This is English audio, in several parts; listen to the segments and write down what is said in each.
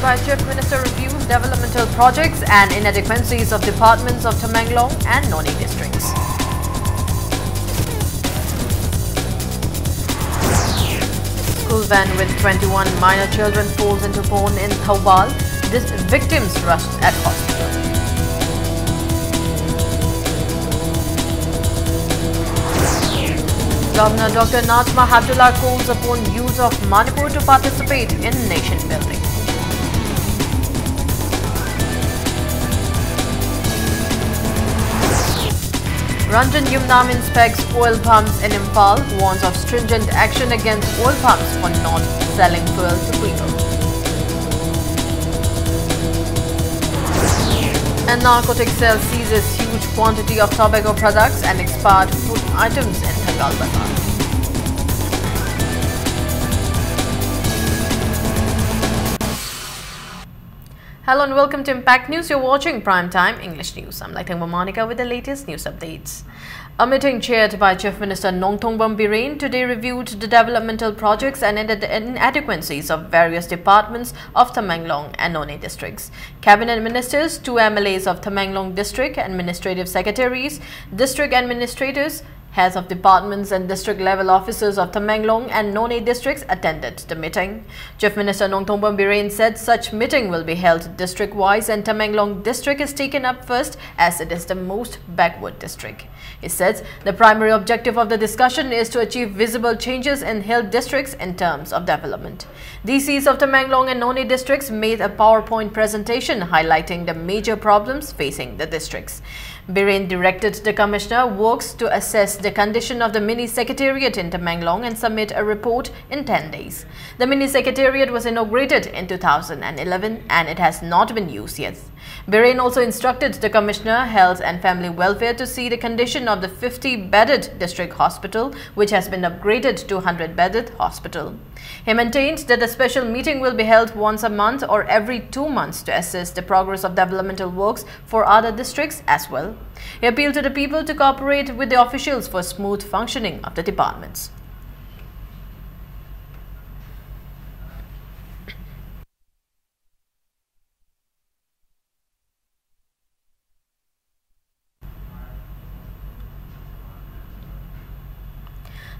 by Chief Minister reviews developmental projects and inadequacies of departments of Tamenglong and Noni districts. School van with 21 minor children falls into pond in Thoubal. Victims rushed at hospital. Governor Dr. Najma Habdullah calls upon youth of Manipur to participate in nation building. Ranjan Yumnam inspects oil pumps in Imphal, warns of stringent action against oil pumps for not selling fuel to people. A narcotic cell seizes huge quantity of tobacco products and expired food items in Thangal Bazar. Hello and welcome to Impact News. You're watching Primetime English News. I'm Laithangwa Monica with the latest news updates. A meeting chaired by Chief Minister Nongthongbam Biren today reviewed the developmental projects and inadequacies of various departments of Tamenglong and Noni districts. Cabinet ministers, 2 MLAs of Tamenglong district, administrative secretaries, district administrators, heads of departments and district-level officers of Tamenglong and Noni districts attended the meeting. Chief Minister Nongthongbam Biren said such meeting will be held district-wise and Tamenglong district is taken up first as it is the most backward district. He says the primary objective of the discussion is to achieve visible changes in hill districts in terms of development. DCs of Tamenglong and Noni districts made a PowerPoint presentation highlighting the major problems facing the districts. Biren directed the Commissioner Works to assess the condition of the mini secretariat in Tamenglong and submit a report in 10 days. The mini secretariat was inaugurated in 2011 and it has not been used yet. Biren also instructed the Commissioner Health and Family Welfare to see the condition of the 50-bedded district hospital, which has been upgraded to 100-bedded hospital. He maintained that a special meeting will be held once a month or every 2 months to assess the progress of developmental works for other districts as well. He appealed to the people to cooperate with the officials for smooth functioning of the departments.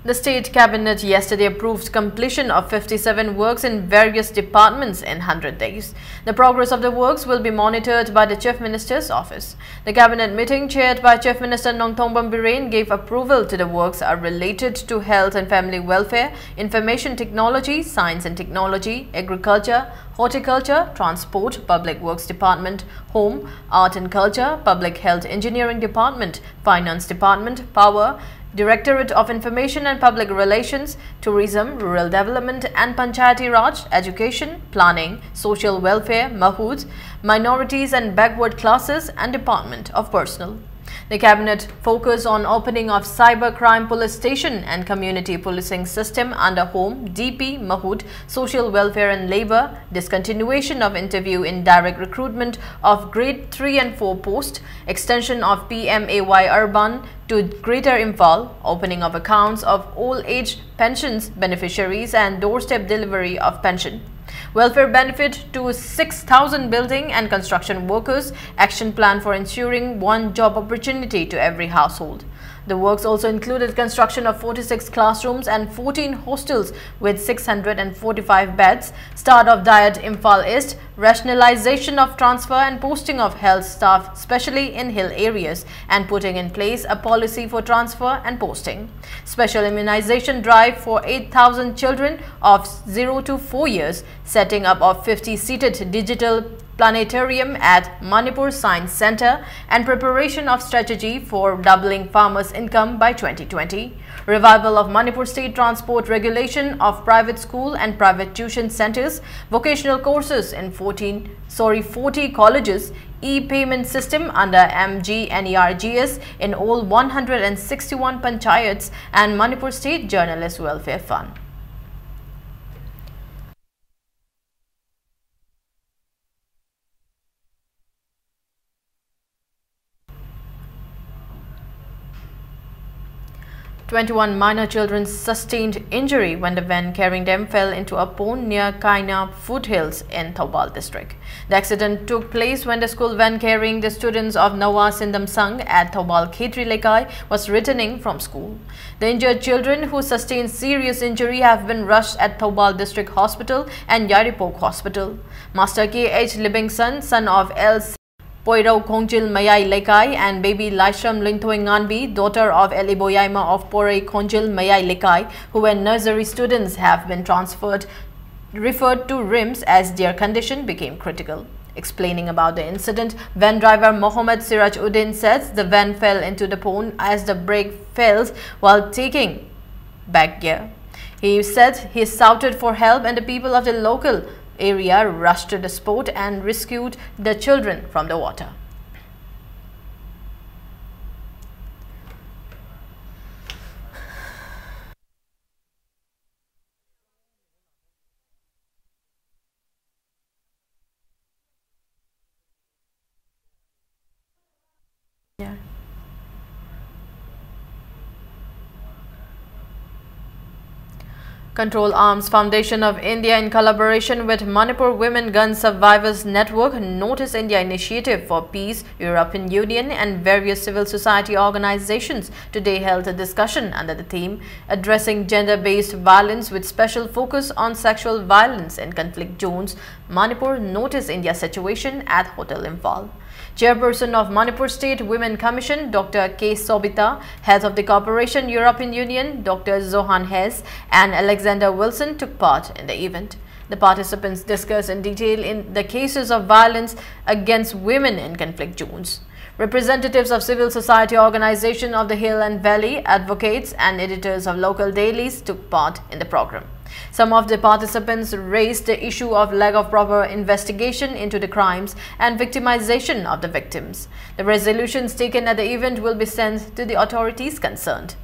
The State Cabinet yesterday approved completion of 57 works in various departments in 100 days. The progress of the works will be monitored by the Chief Minister's office. The Cabinet meeting chaired by Chief Minister Nongthongbam Biren gave approval to the works are related to health and family welfare, information technology, science and technology, agriculture, horticulture, transport, public works department, home, art and culture, public health engineering department, finance department, power, Directorate of Information and Public Relations, Tourism, Rural Development and Panchayati Raj, Education, Planning, Social Welfare, Mahood, Minorities and Backward Classes and Department of Personnel. The Cabinet focused on opening of Cyber Crime Police Station and Community Policing System under Home, DP, Mahood, Social Welfare and Labour, discontinuation of interview in direct recruitment of Grade 3 and 4 post, extension of PMAY Urban to Greater Imphal, opening of accounts of old age pensions beneficiaries and doorstep delivery of pension. Welfare benefit to 6,000 building and construction workers, action plan for ensuring one job opportunity to every household. The works also included construction of 46 classrooms and 14 hostels with 645 beds, start of Diet Imphal East, rationalization of transfer and posting of health staff, especially in hill areas, and putting in place a policy for transfer and posting. Special immunization drive for 8,000 children of 0 to 4 years, setting up of 50-seated digital planetarium at Manipur Science Center and preparation of strategy for doubling farmers' income by 2020. Revival of Manipur State Transport Regulation of private school and private tuition centers, vocational courses in 40 colleges, e-payment system under MGNERGS in all 161 panchayats and Manipur State Journalist Welfare Fund. 21 minor children sustained injury when the van carrying them fell into a pond near Kaina foothills in Thoubal district. The accident took place when the school van carrying the students of Nawa Sindam Sangh at Thoubal Khetri Lekai was returning from school. The injured children who sustained serious injury have been rushed at Thoubal District Hospital and Yaripok Hospital. Master K.H. Livingston, son of L. Poirau Kongjil Mayai Lekai and baby Laishram Lingthoi Nganbi, daughter of Eli Boyaima of Porai Kongjil Mayai Lekai, who were nursery students, have been referred to RIMS as their condition became critical. Explaining about the incident, van driver Mohammed Siraj Uddin says the van fell into the pond as the brake failed while taking back gear. He said he shouted for help and the people of the local area rushed to the spot and rescued the children from the water. Yeah. Control Arms Foundation of India, in collaboration with Manipur Women Gun Survivors Network, Notice India Initiative for Peace, European Union and various civil society organizations today held a discussion under the theme Addressing Gender-Based Violence with Special Focus on Sexual Violence in Conflict Zones, Manipur Notice India Situation at Hotel Imphal. Chairperson of Manipur State Women Commission, Dr. K. Sobita, Head of the Cooperation European Union, Dr. Zohan Hess and Alexander Wilson took part in the event. The participants discussed in detail in the cases of violence against women in conflict zones. Representatives of civil society organizations of the Hill and Valley, advocates and editors of local dailies took part in the program. Some of the participants raised the issue of lack of proper investigation into the crimes and victimization of the victims. The resolutions taken at the event will be sent to the authorities concerned.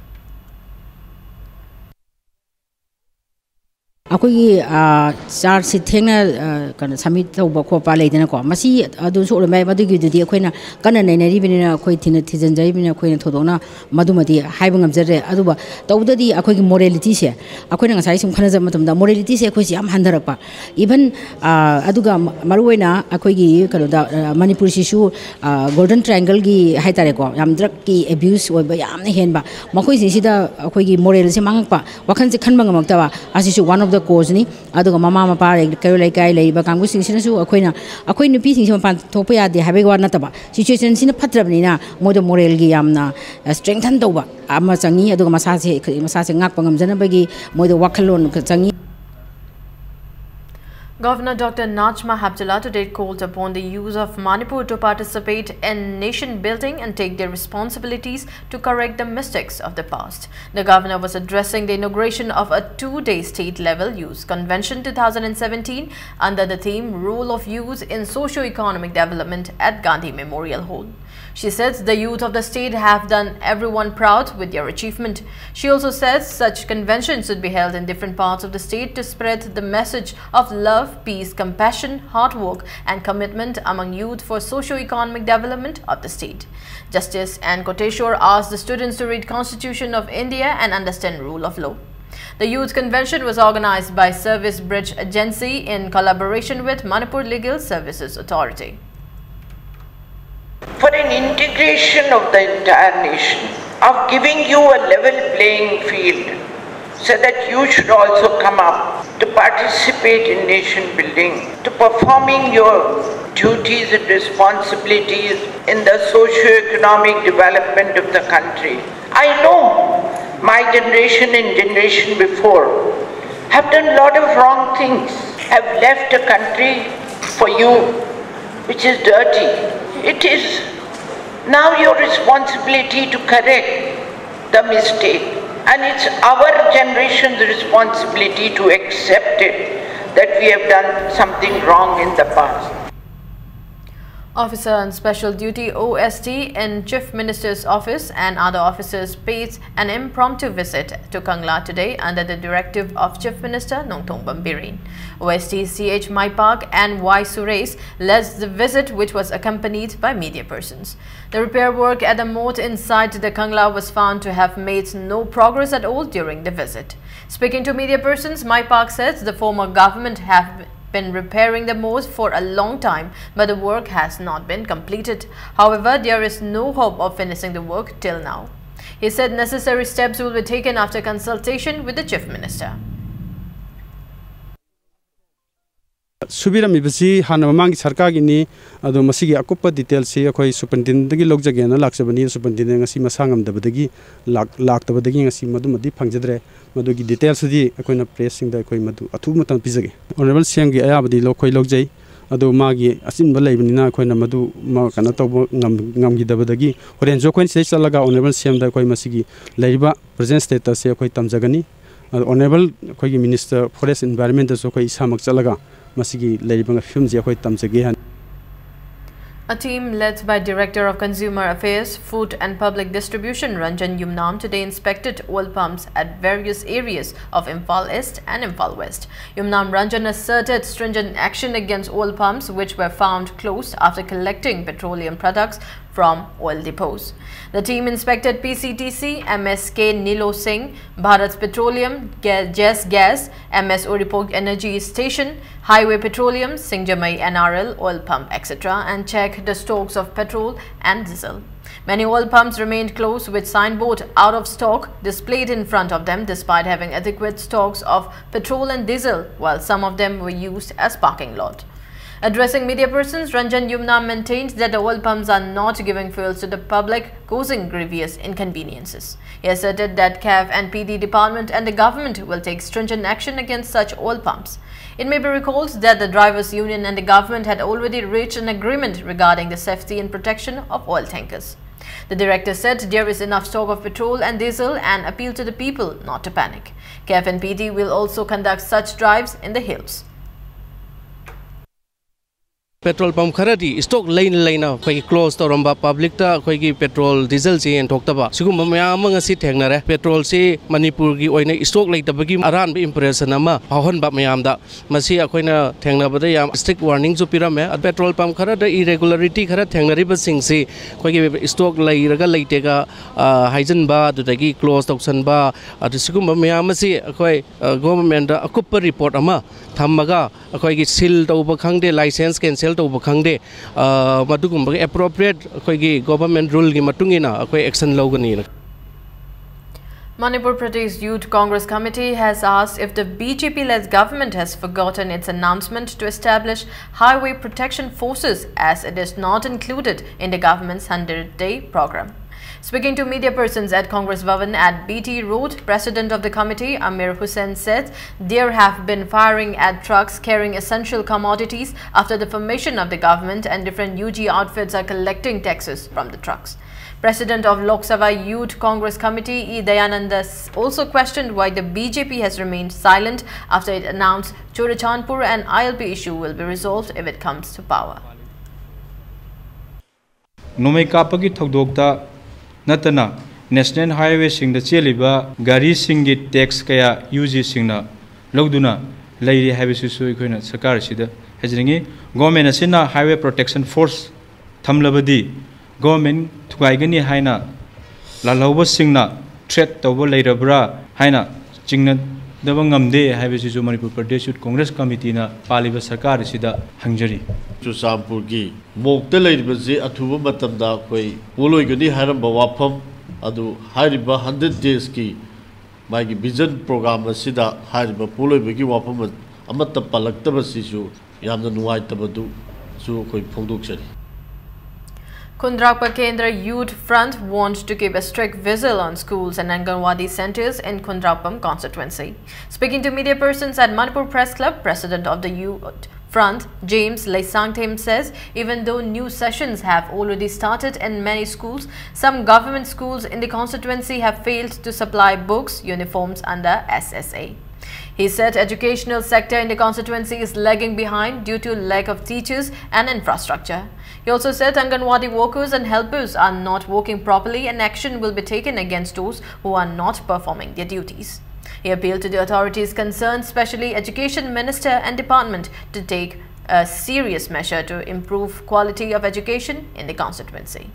Aku char si thengna kan samit to ba ko pa leidena ko masi adu so mai madu gi dudi akoina kana nei nei bina akoi thina thijan jai bina akoina thodona madumati haibang amjare adu ba tawdadi akoi gi morality se akoina ngasai sum khana jam matamda morality se akoi si am handarakpa even aduga maruina akoi gi kano da Manipur sisu golden triangle gi haitare ko yam drug ki abuse oi ba yam ne hen ba makoi si sida akoi gi moral se mangpa wakhan se khanbang makta ba asisu one of the cause ni aduga mama mapa kero lai kai lai ba kangu sing sinasu akoina akoi nupi sing pan thopa ya de habe wa nataba situation sina phatrabni na modo moral gi yamna strengthen doba ama changi aduga masa se ngak pangam jana bagi modo wakhalon changi. Governor Dr. Najma Habdullah today called upon the youth of Manipur to participate in nation building and take their responsibilities to correct the mistakes of the past. The governor was addressing the inauguration of a two-day state-level youth convention 2017 under the theme Role of Youth in Socio-Economic Development at Gandhi Memorial Hall. She says the youth of the state have done everyone proud with their achievement. She also says such conventions should be held in different parts of the state to spread the message of love, peace, compassion, hard work and commitment among youth for socio-economic development of the state. Justice N. Koteshwar asked the students to read Constitution of India and understand rule of law. The youth convention was organized by Service Bridge Agency in collaboration with Manipur Legal Services Authority. For an integration of the entire nation, of giving you a level playing field so that you should also come up to participate in nation building, to performing your duties and responsibilities in the socio-economic development of the country. I know my generation and generation before have done a lot of wrong things, have left a country for you which is dirty. It is now your responsibility to correct the mistake, and it's our generation's responsibility to accept it that we have done something wrong in the past. Officer on Special Duty OST in Chief Minister's office and other officers paid an impromptu visit to Kangla today under the directive of Chief Minister Nongthong Bambirin. OST CH Maipak and Y Suresh led the visit, which was accompanied by media persons. The repair work at the moat inside the Kangla was found to have made no progress at all during the visit. Speaking to media persons, Maipak said the former government have been repairing the moat for a long time, but the work has not been completed. However, there is no hope of finishing the work till now. He said necessary steps will be taken after consultation with the Chief Minister. Subirami Hana Mamang Sarkagini, Ado Masigi Akupa details say a superintendent Logjagana, Laxabani, superintendent Simasangam, the Badagi, Lak the Badagi, Simadumadi, Pangedre, Madugi details the Aquina pressing the Koimadu, Atumatan Pizagi. Honorable Siangi Abadi, Lokoi Logjay, Ado Magi, Asin Balabina, Koina Madu, Makanato, Namgi the Badagi, or in Joquin Salaga, Honorable Siam the Koimasigi, Laiba, present status, Sequoi Tamzagani, Honorable Kogi Minister, Forest Environment, Sokoi Samak Salaga. A team led by Director of Consumer Affairs, Food and Public Distribution Ranjan Yumnam today inspected oil pumps at various areas of Imphal East and Imphal West. Yumnam Ranjan asserted stringent action against oil pumps which were found closed after collecting petroleum products from oil depots. The team inspected PCTC, MSK Nilo Singh, Bharat Petroleum, Jess Gas, MS Oripog Energy Station, Highway Petroleum, Singjamai NRL, oil pump, etc. and checked the stocks of petrol and diesel. Many oil pumps remained closed with signboard out of stock displayed in front of them despite having adequate stocks of petrol and diesel, while some of them were used as parking lot. Addressing media persons, Ranjan Yumnam maintained that the oil pumps are not giving fuels to the public, causing grievous inconveniences. He asserted that CAF and PD department and the government will take stringent action against such oil pumps. It may be recalled that the drivers' union and the government had already reached an agreement regarding the safety and protection of oil tankers. The director said there is enough stock of petrol and diesel and appealed to the people not to panic. CAF and PD will also conduct such drives in the hills. Petrol pump kharadi stock lane close to ramba public ta petrol diesel si and toktaba sigum mayam ngasi thengnare petrol si Manipur gi oina stock leitabagi aran impression ama hahon ba mayam da masi akoina thengnabada yam strict warning ju pirame petrol pump kharada irregularity khara thengnari ba sing si stock leiraga leitega haijan ba dudagi close toksan ba sigum mayam si akoi government da akup report ama thammaga akoi gi seal tawba khangde license cancel to bakhangde madugum appropriate government rule gi matungina action logani. Manipur Pradesh Youth Congress Committee has asked if the BJP-led government has forgotten its announcement to establish highway protection forces as it is not included in the government's 100-day program. Speaking to media persons at Congress Bhavan at BT Road, President of the committee, Amir Hussain, said there have been firing at trucks carrying essential commodities after the formation of the government and different UG outfits are collecting taxes from the trucks. President of Lok Sabha Youth Congress Committee, E. Dayananda, also questioned why the BJP has remained silent after it announced Chorachandpur and ILP issue will be resolved if it comes to power. Natana National Highway sing the Cheliba, Gari Singit tax Kaya, UG Singna, Loduna, Lady Habisusu Equina, Sakar Sida, Hezringi, Government Asina Highway Protection Force, Tamlabadi, Government Tuaigani Haina, La Loba Singna, Threat Tobo Later Bra, Haina, Chingna, Davangamde, Habisusu Manipur Pradesh Youth Congress Committee, Paliba Sakar Sida, Hangjari. Sampurgi, Moktelay Bazi, Atuba Matamda, Polo Guni Haram Bawapam, Adu Hariba 100 days ki, my vision program Sida, Hariba Polo Bigi Wapam, Amata Palaktabasisu, Yamdan White Tabadu, Su Production. Kundrakpa Kendra Youth Front wants to keep a strict vigil on schools and Anganwadi centers in Kundrakpam constituency. Speaking to media persons at Manipur Press Club, President of the Youth Front, James Laisangthem, says even though new sessions have already started in many schools, some government schools in the constituency have failed to supply books, uniforms under SSA. He said educational sector in the constituency is lagging behind due to lack of teachers and infrastructure. He also said Anganwadi workers and helpers are not working properly and action will be taken against those who are not performing their duties. He appealed to the authorities concerned, especially Education Minister and Department, to take a serious measure to improve quality of education in the constituency.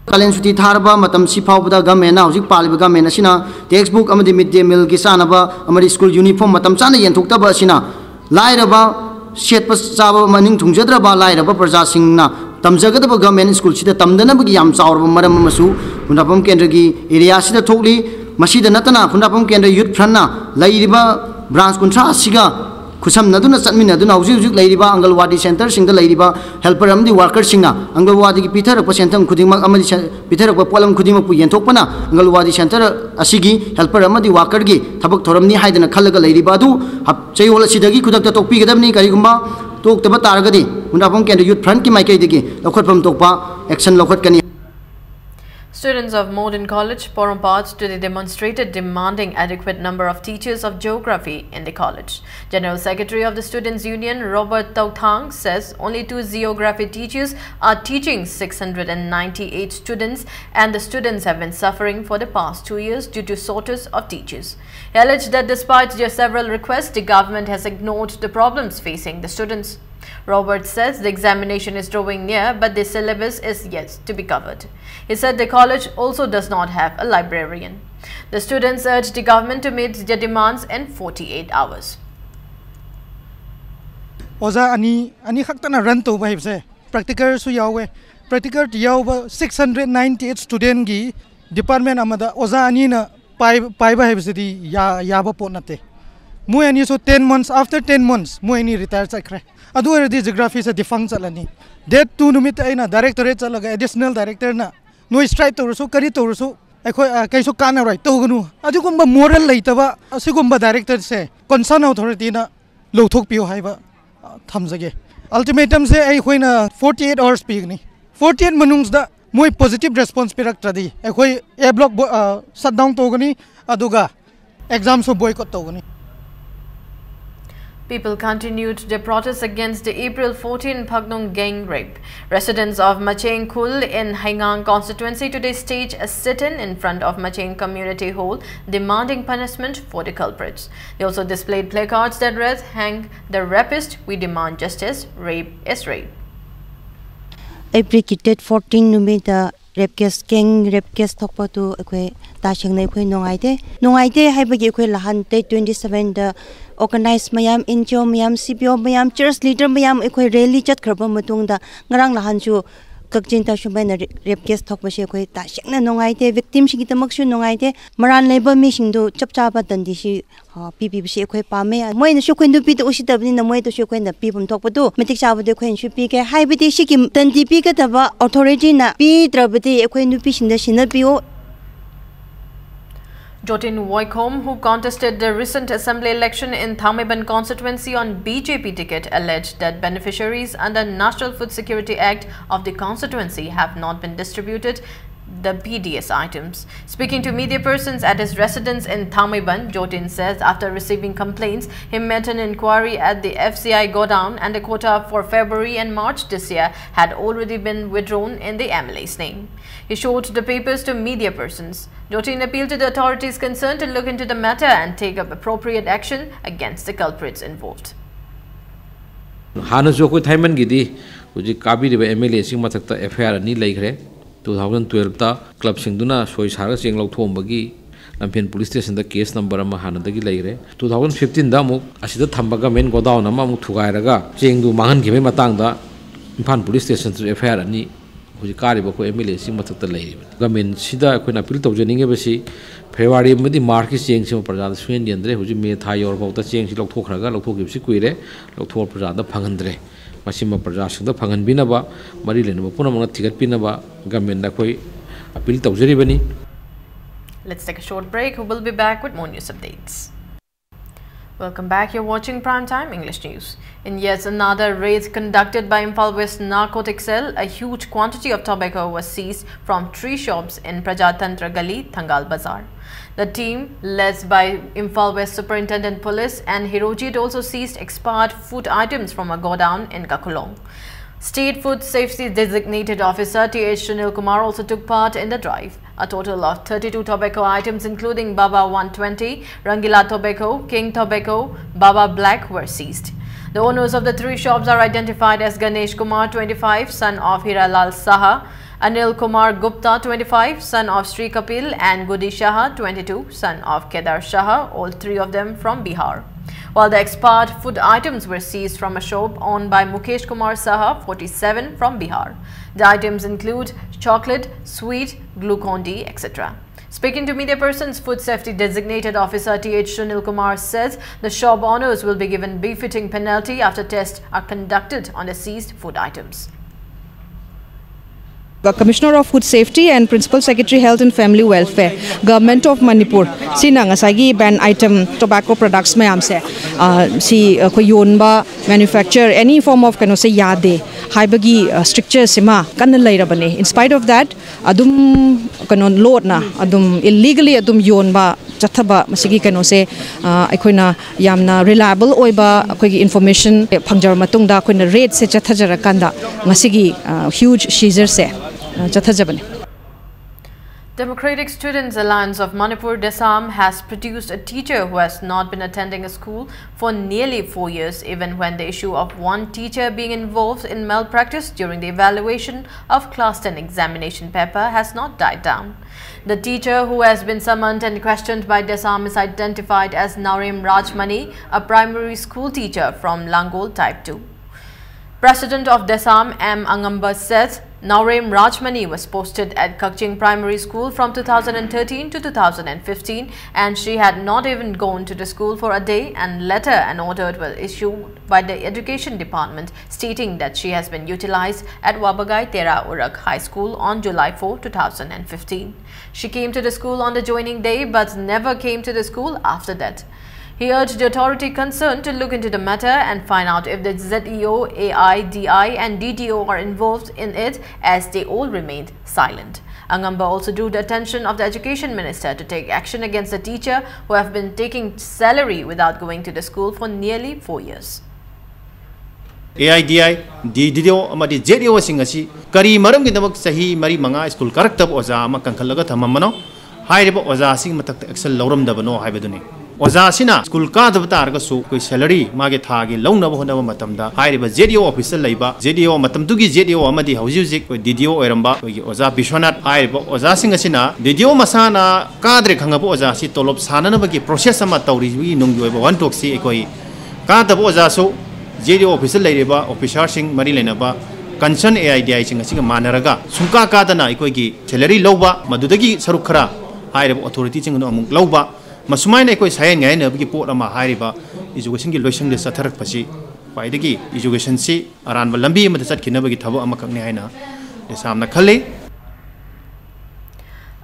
Kalen suti tharba matam sifau buda government na hojik paliba government asina textbook amadi midday meal ki sanaba amadi school uniform matam chana yenthokta ba asina lairaba set pa chaba maning thungjedra ba lairaba praja singna tamjagada ba government school sida tamdana ba yam chawrba maram masu fundapam kendra gi area sida thokli masida natana fundapam kendra youth front na lairiba branch kuntra asiga kusam naduna satmin naduna hujik lairiba Angalwadi center singda lairiba helper amdi worker singa Angalwadi ki pitharak pa center khudingmak amadi pitharak pa polam khudingmak pu yenthokpana Angalwadi center asigi helper amadi worker gi thabak thoramni haidana khalaga lairiba adu chayol asidagi khudakta tokpi gadabni karigumba toktaba taragadi hundapam kendra youth front ki maikai digi lokhotpam tokpa action lokhotkani. Students of Modern College Porompat today demonstrated demanding adequate number of teachers of geography in the college. General Secretary of the Students' Union, Robert Tauthang, says only 2 geography teachers are teaching 698 students and the students have been suffering for the past 2 years due to shortage of teachers. He alleged that despite their several requests, the government has ignored the problems facing the students. Robert says the examination is drawing near, but the syllabus is yet to be covered. He said the college also does not have a librarian. The students urged the government to meet their demands in 48 hours. Oza ani khaktana run to ba hibse practical su yawe practical yaw 698 student gi department amada oza ani na pai ba hibse di ya ba potnate mu ani so 10 months after 10 months mu ani retire chakre adu already geography se defunct chalani date 2 numit aina directorate chalaga additional director na no strike to so kari to so akhoi kai so kana right to gnu adu gumba moral leitaba asigumba director se concern authority na lothok pio haiba thamjage ultimatum se ai khoina 48 hours pigni 48 manungs da moi positive response pirak tradi akhoi a block shut down to gani aduga exam so boycott to gani. People continued their protests against the April 14 Phagnong gang rape. Residents of Macheng Khul in Haingang constituency today staged a sit-in in front of Macheng Community Hall demanding punishment for the culprits. They also displayed placards that read, "Hang the rapist, we demand justice, rape is rape." April 14 numita rape case gang rape case thokpa tu ekoi ta chengnai khoi nongai haibagi ekoi lahan te 27 da organize mayam injo mayam CPO mayam church leader mayam ekoi rally chat khraba matung da ngarang lahan chu kakjin ta shumbai na rape case thokpa se ekoi ta chengna nongai te victim shi gitamak shu nongai te maran leba mi singdu chapcha ba dandi shi PPP se ekoi pame moi na shu khoi nu pi to usitabni na moi to shu khoi na pi bum thokpa tu metik cha ba de khoi shu pi ke haibati shi ki dandi pi ka taba authority na pi trabati ekoi nu pi sinda sinna pi o. Jotin Woikom, who contested the recent assembly election in Thamaiban constituency on BJP ticket, alleged that beneficiaries under National Food Security Act of the constituency have not been distributed the BDS items. Speaking to media persons at his residence in Thamaiban, Jotin says after receiving complaints, he made an inquiry at the FCI godown and the quota for February and March this year had already been withdrawn in the MLA's name. He showed the papers to media persons. Jotin appealed to the authorities concerned to look into the matter and take up appropriate action against the culprits involved. Hana Joko Thaiman Gidi, which is Kabi MLA Sing Matakta FIR ni Lake 2012 ta club Singduna Soy Saras Sing Lok Bagi Lampian police station the case number Mahana the Gilare 2015 Damu Asida Tambaga men go down among Tugairaga Jing do Mahan Give Matanga Impan police station to FIR ni which Karibako MLA Sing Matakta Lay. Gamin Sida Queen appeal to Jenning Ebasi February with the market change of Praja Swindi and which made Thai or about the change Lok Tokraga, Lok Gipsiquire, Lok Tor Praja Pangandre. Masima Praja the Pangan Binaba, Marilyn Punamana Ticket Pinaba, Gamenda Koi, appeal to Jeribani. Let's take a short break. We'll be back with more news updates. Welcome back. You're watching Primetime English News. In yet another raid conducted by Imphal West Narcotic Cell, a huge quantity of tobacco was seized from 3 shops in Prajatantra Gali, Thangal Bazar. The team, led by Imphal West Superintendent Police and Hirojit, also seized expired food items from a godown in Kakulong. State Food Safety Designated Officer T.H. Sunil Kumar also took part in the drive. A total of 32 tobacco items including Baba 120, Rangila Tobacco, King Tobacco, Baba Black were seized. The owners of the three shops are identified as Ganesh Kumar, 25, son of Hiralal Saha, Anil Kumar Gupta, 25, son of Sri Kapil, and Gudi Shaha, 22, son of Kedar Shaha, all three of them from Bihar. While the expired food items were seized from a shop owned by Mukesh Kumar Saha, 47, from Bihar. The items include chocolate, sweet, Glucon-D, etc. Speaking to media persons, Food Safety Designated Officer T.H. Sunil Kumar says the shop owners will be given befitting penalty after tests are conducted on the seized food items. Commissioner of Food Safety and Principal Secretary Health and Family Welfare, Government of Manipur. Sina ngasagi ban item tobacco products mayam se si koyonba manufacture any form of kano se yade haibagi stricture sima kanna lairabane. In spite of that, adum kano load na adum illegally adum yonba chathaba masigi kano se aikoina yamna reliable oiba akoigi information phangjar matungda akoina rate se chathajara kanda masigi huge seizure se. Democratic Students Alliance of Manipur Desam has produced a teacher who has not been attending a school for nearly 4 years, even when the issue of one teacher being involved in malpractice during the evaluation of Class 10 examination paper has not died down. The teacher who has been summoned and questioned by Desam is identified as Naurem Rajmani, a primary school teacher from Langol Type 2. President of Desam M. Angamba says Naurem Rajmani was posted at Kakching Primary School from 2013 to 2015 and she had not even gone to the school for a day, and later an order was issued by the Education Department stating that she has been utilized at Wabagai Tera Urak High School on July 4, 2015. She came to the school on the joining day but never came to the school after that. He urged the authority concerned to look into the matter and find out if the ZEO, AI, DI and DDO are involved in it, as they all remained silent. Angamba also drew the attention of the Education Minister to take action against the teacher who have been taking salary without going to the school for nearly 4 years. AI, DI, DDO, amadi ZEO singasi kari maram gidamak sahi mari manga school karaktab oza ama kankalaga thamamano hairiba oza sing matak excel lauram dabano haibaduni. Oza sina school ka dabata argasu koi salary mage thagi launa bo honaba matamda hairiba ZDO officer laiba ZDO matam tugi ZDO amadi hauji koi DDO oiramba koi oza Bishwanat hairiba oza singa sina DDO masana kadre khangabo oza si tolop sanana bagi process ama tawri wi nunggi oiba one talk si koi ka dabo oza so ZDO officer lairiba officer sing mari lainaba concern AIDI singa singa manaraga sungka ka dana koi gi salary loba madudagi saruk khara hairiba authority singa amuk loba Masumai koi sayan ngai na bagi pot ama hairiba education ki loisang de satharak pasi paidagi education si aran ba lambi ma chat khina bagi thabo ama kakne haina de samna khale.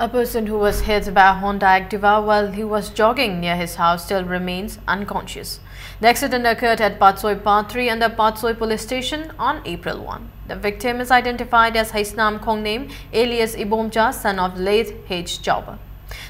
A person who was hit by a Honda Activa while he was jogging near his house still remains unconscious. The accident occurred at Patsoi Part 3 under Patsoi Police Station on April 1. The victim is identified as Haisnam Khongnam alias Ibomcha, son of late H. Jauba.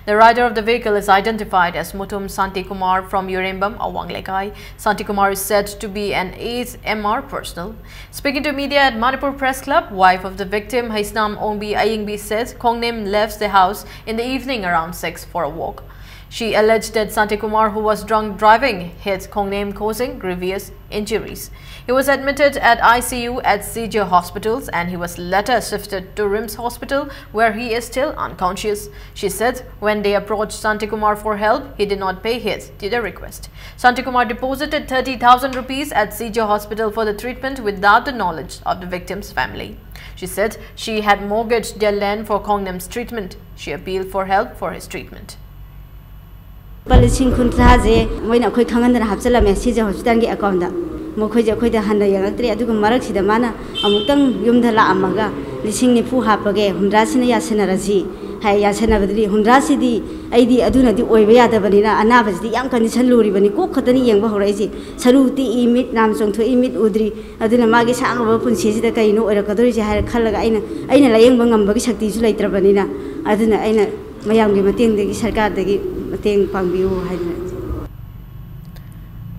The rider of the vehicle is identified as Mutum Santi Kumar from Urembam, Awanglekai. Santi Kumar is said to be an ASMR personnel. Speaking to media at Manipur Press Club, wife of the victim, Haisnam Ongbi Ayingbi, said Khongnam left the house in the evening around 6 for a walk. She alleged that Santi Kumar, who was drunk driving, hit Khongnam, causing grievous injuries. He was admitted at ICU at CJ hospitals and he was later shifted to RIMS hospital where he is still unconscious. She said when they approached Santi Kumar for help, he did not pay heed to their request. Santi Kumar deposited 30,000 rupees at CJ hospital for the treatment without the knowledge of the victim's family. She said she had mortgaged their land for Khongnam's treatment. She appealed for help for his treatment. Policing Kuntraze, when a quick hang and have Salam Caesar Hospital Akonda. Mokoja Koda Handa Yangri, I took a Maraxi the Mana, Amutang Yumdala Amaga, Lissing Nipu Hapage, Hundrasina Yasenarazi, Hayasenavadi, Hundrasidi, Adi Aduna, the Oivea, the Vanina, Anavas, the young condition Luri, when you cook Katani Yang Bahorezi, Saruti, Emit, Namsong to Emit Udri, Aduna Magis Angapun says that I know or a Kadori had a color, I know Layang Bangam Bagishakti later Vanina, Aduna, I know my young Matin, the Sarkar, the Matin Pangbu.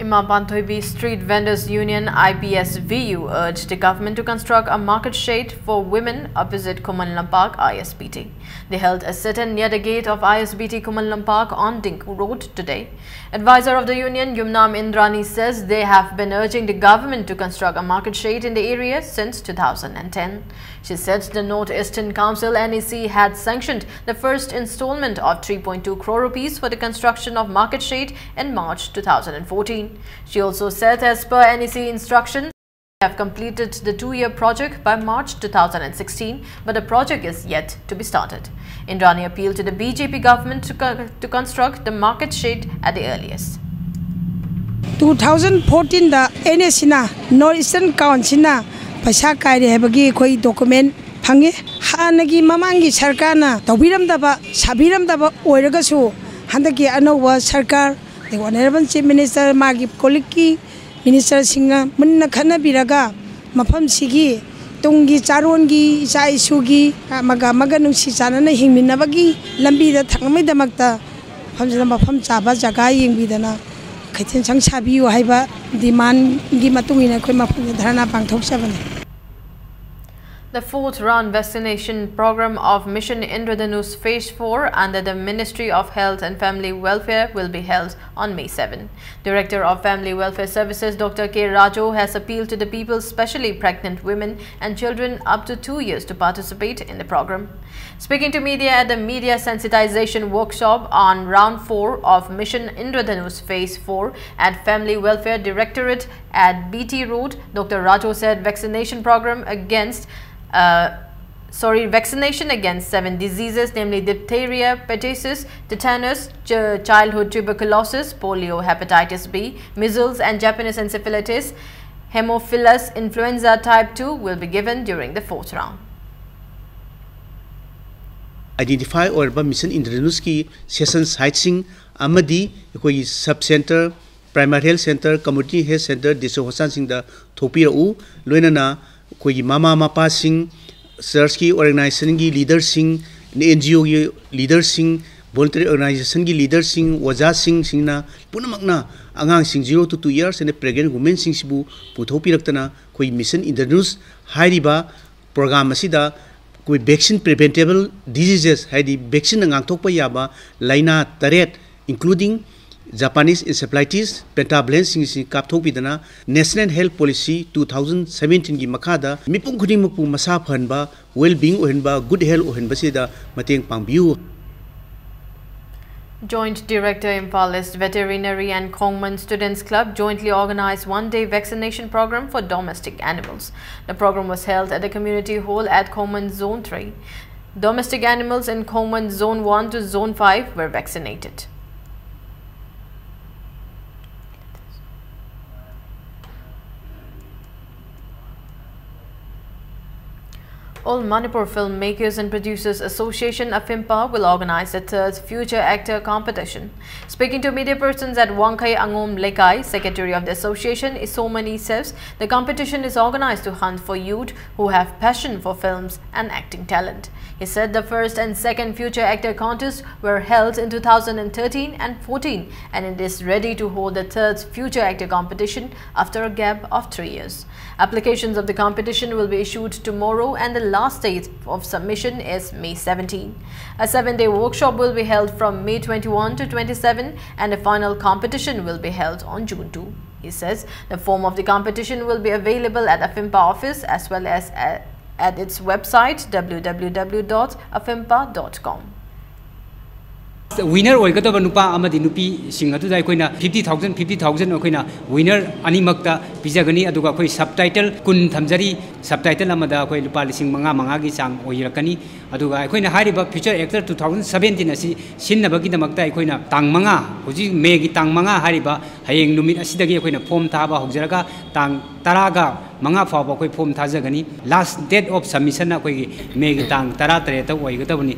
Imapanthoibi Street Vendors Union IPSVU urged the government to construct a market shade for women opposite Kumanlam Park ISBT. They held a sit-in near the gate of ISBT Kumanlam Park on Dinku Road today. Advisor of the union, Yumnam Indrani, says they have been urging the government to construct a market shade in the area since 2010. She said the North Eastern Council NEC had sanctioned the first installment of 3.2 crore rupees for the construction of market shade in March 2014. She also said as per NEC instructions, they have completed the 2-year project by March 2016, but the project is yet to be started. Indrani appealed to the BJP government to construct the market shade at the earliest. 2014 the NEC na North Eastern Council na paisa kaire habagi koi document phange hanagi mamangi sarkar na tawiram daba sabiram daba oiraga su handaki anowa sarkar the honorable chief minister magi koliki minister singa munna khana biraga mafam sigi tungi charongi isa isugi maga nungsi chanana hingminabagi lambi da thangmai damakta famjana mafam chaba jaga yingbidana kaitin sang sabiu haiba demand gi matungina koi mafam dharana pangthok sabane. The 4th round vaccination program of Mission Indradhanush Phase 4 under the Ministry of Health and Family Welfare will be held on May 7. Director of Family Welfare Services Dr. K. Rajo has appealed to the people, especially pregnant women and children up to 2 years, to participate in the program. Speaking to media at the media sensitization workshop on round 4 of Mission Indradhanush Phase 4 at Family Welfare Directorate at BT Road, Dr. Rajo said vaccination against 7 diseases, namely diphtheria, pertussis, tetanus, childhood tuberculosis, polio, hepatitis B, measles and Japanese encephalitis, Haemophilus influenza type 2 will be given during the 4th round. Identify or Mission Indradhanush ki session sites amadi koi sub center, primary health center, community health center, district hospital sing da thopirau loinana koi mama mapa sing church ki organization ki leaders sing NGO ki leaders sing voluntary organization ki leaders sing waja sing na punamakna angang sing 0 to 2 years and pregnant women sing sibu puthopirakna koi Mission Indradhanush hairiba program asida koi vaccine preventable diseases haidi vaccine ngangthokpa yaba laina taret including Japanese encephalitis, pentavalent sing kapthok bidana National Health Policy 2017 gi makada mipung khuding mapu masa phanba well-being ohenba good health ohenba sida mateng pangbiu. Joint Director Imphal East Veterinary and Khongman Students Club jointly organized one-day vaccination program for domestic animals. The program was held at the community hall at Khongman Zone 3. Domestic animals in Khongman Zone 1 to Zone 5 were vaccinated. All Manipur Filmmakers and Producers Association AFIMPA will organize the 3rd Future Actor Competition. Speaking to media persons at Wangkai Angom Lekai, Secretary of the association Isomani says the competition is organized to hunt for youth who have passion for films and acting talent. He said the 1st and 2nd Future Actor contests were held in 2013 and 14 and it is ready to hold the 3rd Future Actor competition after a gap of 3 years. Applications of the competition will be issued tomorrow and the last date of submission is May 17. A 7-day workshop will be held from May 21 to 27 and the final competition will be held on June 2. He says the form of the competition will be available at AFIMPA office as well as at its website www.afimpa.com. Winner oigadaba nupa amadi nupi sing atu dai koina 50,000 koina winner ani makta pijagani aduga koi subtitle kun thamjari subtitle amada koi lupa lising manga gi sang oirakani aduga koina hariba future actor 2017 asi sinnabagi damakta koina tang manga hoji me gi tang manga hariba hayeng numit asidagi koina form thaba hojaraga tang taraga manga fawa koi form thajagani last date of submission na koi me gi tang tara tare ta oigadabani.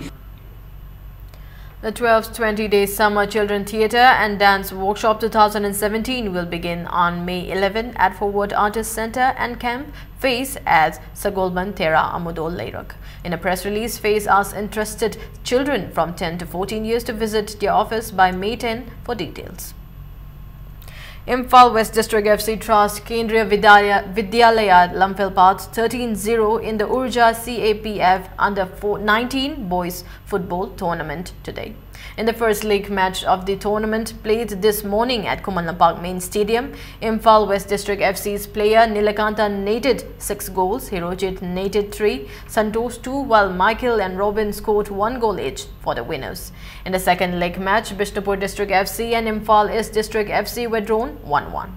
The 12th 20-day Summer Children Theatre and Dance Workshop 2017 will begin on May 11 at Forward Artists Centre and Camp FACE at Sagolban Tera Amudol Leirak. In a press release, FACE asked interested children from 10 to 14 years to visit their office by May 10 for details. Imphal West District FC trounced Kendriya Vidyalaya Lamphilpaat 13-0 in the Urja CAPF Under-19 Boys Football Tournament today. In the first league match of the tournament played this morning at Kumalampak Main Stadium, Imphal West District FC's player Nilakanta netted 6 goals, Hirojit netted 3, Santosh 2, while Michael and Robin scored 1 goal each for the winners. In the second leg match, Bishnupur District FC and Imphal East District FC were drawn 1-1.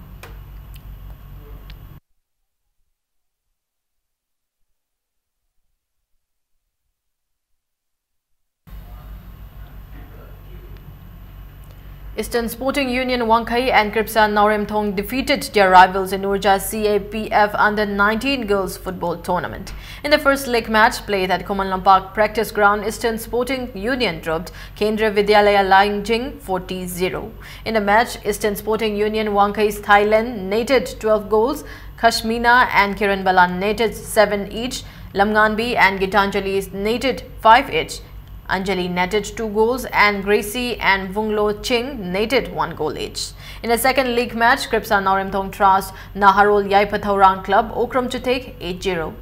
Eastern Sporting Union Wangkai and Kripsa Nauremthong defeated their rivals in Urja CAPF Under-19 Girls Football Tournament. In the first leg match played at Kumalampak Practice Ground, Eastern Sporting Union dropped Kendriya Vidyalaya Langjing 40-0. In the match, Eastern Sporting Union Wangkai's Thailand netted 12 goals, Kashmina and Kiran Balan netted 7 each, Lamnganbi and Gitanjali netted 5 each. Anjali netted 2 goals and Gracie and Vunglo Ching netted 1 goal each. In the second league match, Kripsa Nauremthong trounced Naharol Yaipathaurang Club Okram Chutek 8-0.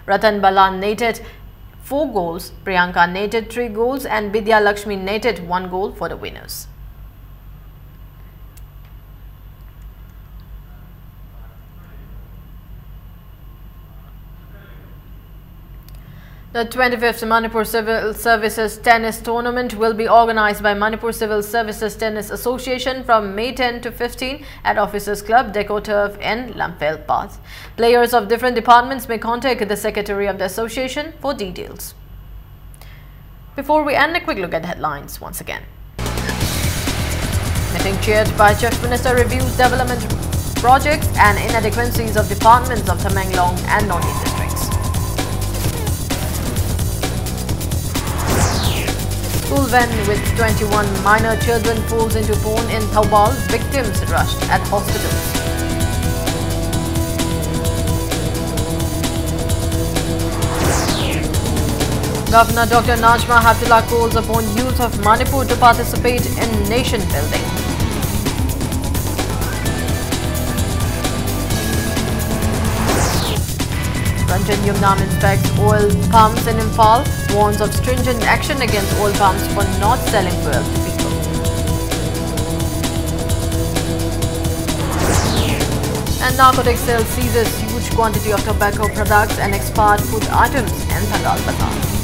Ratan Balan netted 4 goals, Priyanka netted 3 goals and Bidya Lakshmi netted 1 goal for the winners. The 25th Manipur Civil Services Tennis Tournament will be organized by Manipur Civil Services Tennis Association from May 10 to 15 at Officers Club, Deco Turf in Lamphilpaat. Players of different departments may contact the Secretary of the Association for details. Before we end, a quick look at the headlines once again. Meeting chaired by Chief Minister reviews development projects and inadequacies of departments of Tamenglong and Northeast districts. School van with 21 minor children falls into pond in Thoubal. Victims rushed at hospitals. Governor Dr. Najma Haptullah calls upon youth of Manipur to participate in nation building. Ranjan Yumnam inspects oil pumps in Imphal, warns of stringent action against oil pumps for not selling fuel to people. And narcotics cell seizes huge quantity of tobacco products and expired food items in Thangal Bazaar.